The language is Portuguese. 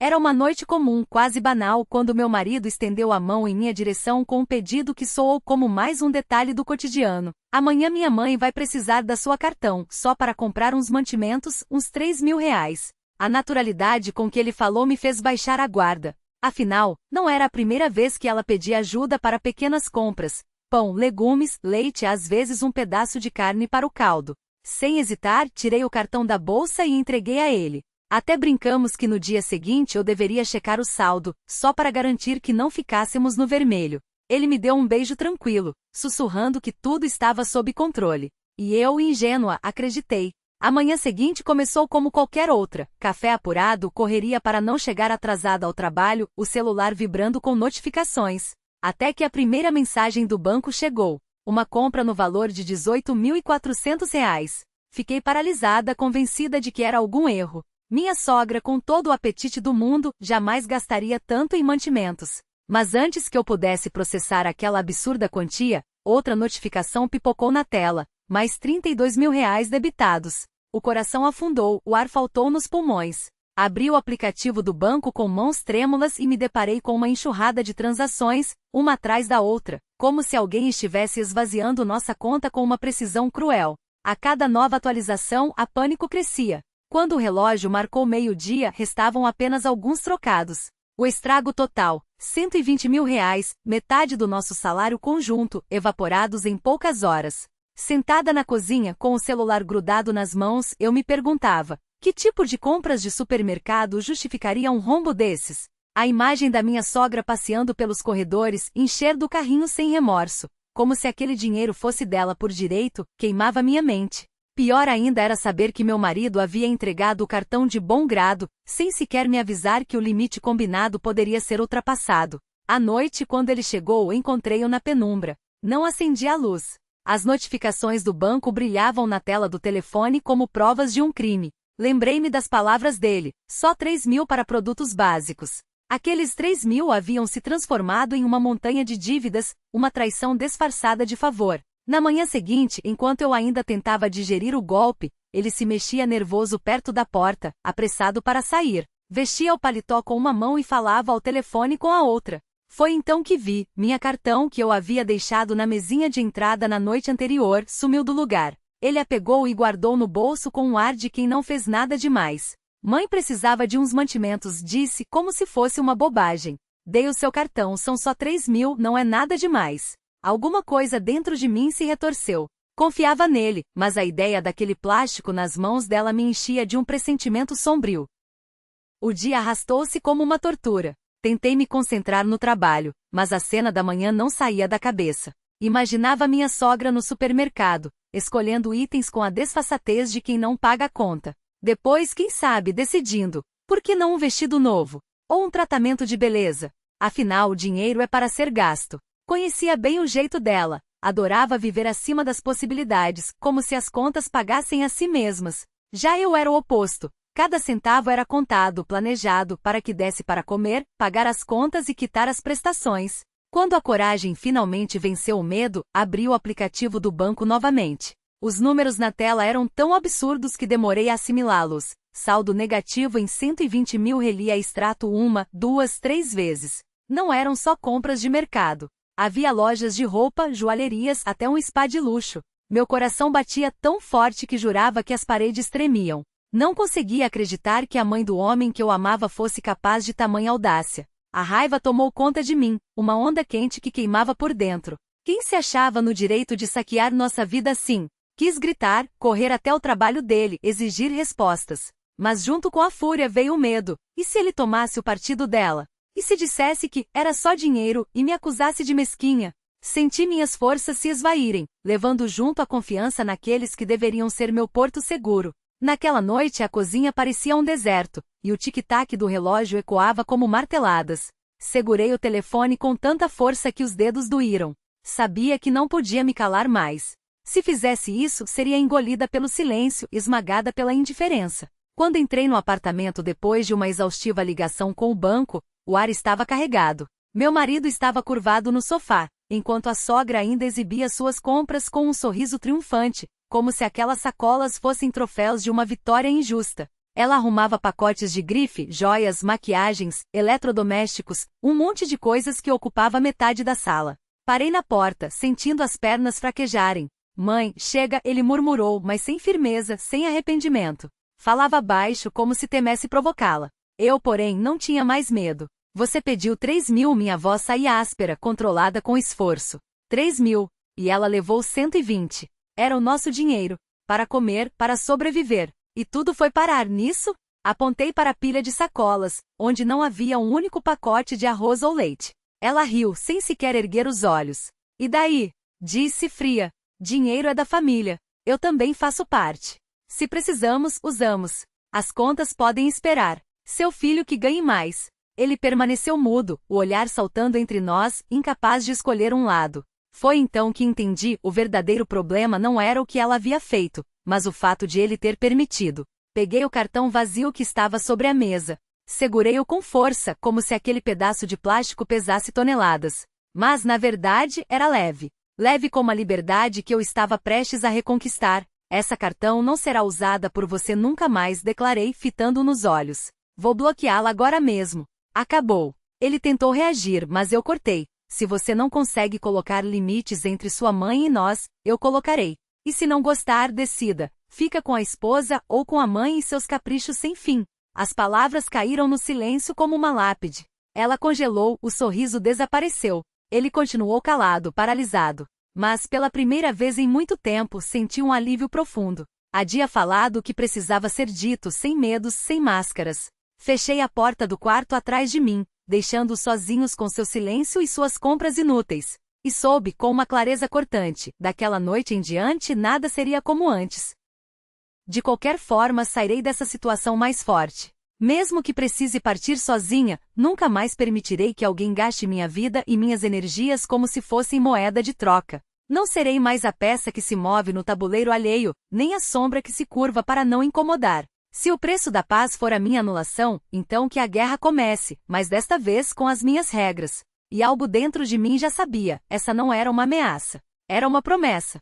Era uma noite comum, quase banal, quando meu marido estendeu a mão em minha direção com um pedido que soou como mais um detalhe do cotidiano. Amanhã minha mãe vai precisar da sua cartão, só para comprar uns mantimentos, uns 3.000 reais. A naturalidade com que ele falou me fez baixar a guarda. Afinal, não era a primeira vez que ela pedia ajuda para pequenas compras. Pão, legumes, leite, às vezes um pedaço de carne para o caldo. Sem hesitar, tirei o cartão da bolsa e entreguei a ele. Até brincamos que no dia seguinte eu deveria checar o saldo, só para garantir que não ficássemos no vermelho. Ele me deu um beijo tranquilo, sussurrando que tudo estava sob controle. E eu, ingênua, acreditei. A manhã seguinte começou como qualquer outra. Café apurado, correria para não chegar atrasada ao trabalho, o celular vibrando com notificações. Até que a primeira mensagem do banco chegou. Uma compra no valor de R$ 18.400. Fiquei paralisada, convencida de que era algum erro. Minha sogra, com todo o apetite do mundo, jamais gastaria tanto em mantimentos. Mas antes que eu pudesse processar aquela absurda quantia, outra notificação pipocou na tela. Mais R$ 32.000 debitados. O coração afundou, o ar faltou nos pulmões. Abri o aplicativo do banco com mãos trêmulas e me deparei com uma enxurrada de transações, uma atrás da outra, como se alguém estivesse esvaziando nossa conta com uma precisão cruel. A cada nova atualização, a pânico crescia. Quando o relógio marcou meio-dia, restavam apenas alguns trocados. O estrago total, R$ 120.000, metade do nosso salário conjunto, evaporados em poucas horas. Sentada na cozinha, com o celular grudado nas mãos, eu me perguntava, que tipo de compras de supermercado justificaria um rombo desses? A imagem da minha sogra passeando pelos corredores, encher do carrinho sem remorso, como se aquele dinheiro fosse dela por direito, queimava minha mente. Pior ainda era saber que meu marido havia entregado o cartão de bom grado, sem sequer me avisar que o limite combinado poderia ser ultrapassado. À noite, quando ele chegou, encontrei-o na penumbra. Não acendi a luz. As notificações do banco brilhavam na tela do telefone como provas de um crime. Lembrei-me das palavras dele, só 3.000 para produtos básicos. Aqueles 3.000 haviam se transformado em uma montanha de dívidas, uma traição disfarçada de favor. Na manhã seguinte, enquanto eu ainda tentava digerir o golpe, ele se mexia nervoso perto da porta, apressado para sair. Vestia o paletó com uma mão e falava ao telefone com a outra. Foi então que vi, minha cartão que eu havia deixado na mesinha de entrada na noite anterior, sumiu do lugar. Ele a pegou e guardou no bolso com um ar de quem não fez nada demais. Mãe precisava de uns mantimentos, disse, como se fosse uma bobagem. Dei o seu cartão, são só 3.000, não é nada demais. Alguma coisa dentro de mim se retorceu. Confiava nele, mas a ideia daquele plástico nas mãos dela me enchia de um pressentimento sombrio. O dia arrastou-se como uma tortura. Tentei me concentrar no trabalho, mas a cena da manhã não saía da cabeça. Imaginava minha sogra no supermercado, escolhendo itens com a desfaçatez de quem não paga a conta. Depois, quem sabe, decidindo, por que não um vestido novo? Ou um tratamento de beleza? Afinal, o dinheiro é para ser gasto. Conhecia bem o jeito dela, adorava viver acima das possibilidades, como se as contas pagassem a si mesmas. Já eu era o oposto. Cada centavo era contado, planejado, para que desse para comer, pagar as contas e quitar as prestações. Quando a coragem finalmente venceu o medo, abri o aplicativo do banco novamente. Os números na tela eram tão absurdos que demorei a assimilá-los. Saldo negativo em 120.000, relia extrato 1, 2, 3 vezes. Não eram só compras de mercado. Havia lojas de roupa, joalherias, até um spa de luxo. Meu coração batia tão forte que jurava que as paredes tremiam. Não conseguia acreditar que a mãe do homem que eu amava fosse capaz de tamanha audácia. A raiva tomou conta de mim, uma onda quente que queimava por dentro. Quem se achava no direito de saquear nossa vida assim? Quis gritar, correr até o trabalho dele, exigir respostas. Mas junto com a fúria veio o medo. E se ele tomasse o partido dela? E se dissesse que era só dinheiro e me acusasse de mesquinha? Senti minhas forças se esvaírem, levando junto a confiança naqueles que deveriam ser meu porto seguro. Naquela noite a cozinha parecia um deserto, e o tic-tac do relógio ecoava como marteladas. Segurei o telefone com tanta força que os dedos doíram. Sabia que não podia me calar mais. Se fizesse isso, seria engolida pelo silêncio, esmagada pela indiferença. Quando entrei no apartamento depois de uma exaustiva ligação com o banco, o ar estava carregado. Meu marido estava curvado no sofá, enquanto a sogra ainda exibia suas compras com um sorriso triunfante, como se aquelas sacolas fossem troféus de uma vitória injusta. Ela arrumava pacotes de grife, joias, maquiagens, eletrodomésticos, um monte de coisas que ocupava metade da sala. Parei na porta, sentindo as pernas fraquejarem. Mãe, chega, ele murmurou, mas sem firmeza, sem arrependimento. Falava baixo como se temesse provocá-la. Eu, porém, não tinha mais medo. Você pediu 3.000, minha voz saía áspera, controlada com esforço. 3.000. E ela levou 120. Era o nosso dinheiro. Para comer, para sobreviver. E tudo foi parar nisso? Apontei para a pilha de sacolas, onde não havia um único pacote de arroz ou leite. Ela riu, sem sequer erguer os olhos. E daí? Disse fria. Dinheiro é da família. Eu também faço parte. Se precisamos, usamos. As contas podem esperar. Seu filho que ganhe mais. Ele permaneceu mudo, o olhar saltando entre nós, incapaz de escolher um lado. Foi então que entendi, o verdadeiro problema não era o que ela havia feito, mas o fato de ele ter permitido. Peguei o cartão vazio que estava sobre a mesa. Segurei-o com força, como se aquele pedaço de plástico pesasse toneladas. Mas, na verdade, era leve. Leve como a liberdade que eu estava prestes a reconquistar. Essa cartão não será usada por você nunca mais, declarei, fitando-o nos olhos. Vou bloqueá-la agora mesmo. Acabou. Ele tentou reagir, mas eu cortei. Se você não consegue colocar limites entre sua mãe e nós, eu colocarei. E se não gostar, decida. Fica com a esposa ou com a mãe e seus caprichos sem fim. As palavras caíram no silêncio como uma lápide. Ela congelou, o sorriso desapareceu. Ele continuou calado, paralisado. Mas, pela primeira vez em muito tempo, senti um alívio profundo. Havia falado o que precisava ser dito, sem medos, sem máscaras. Fechei a porta do quarto atrás de mim, deixando-os sozinhos com seu silêncio e suas compras inúteis. E soube, com uma clareza cortante, daquela noite em diante nada seria como antes. De qualquer forma, sairei dessa situação mais forte. Mesmo que precise partir sozinha, nunca mais permitirei que alguém gaste minha vida e minhas energias como se fossem moeda de troca. Não serei mais a peça que se move no tabuleiro alheio, nem a sombra que se curva para não incomodar. Se o preço da paz for a minha anulação, então que a guerra comece, mas desta vez com as minhas regras. E algo dentro de mim já sabia, essa não era uma ameaça. Era uma promessa.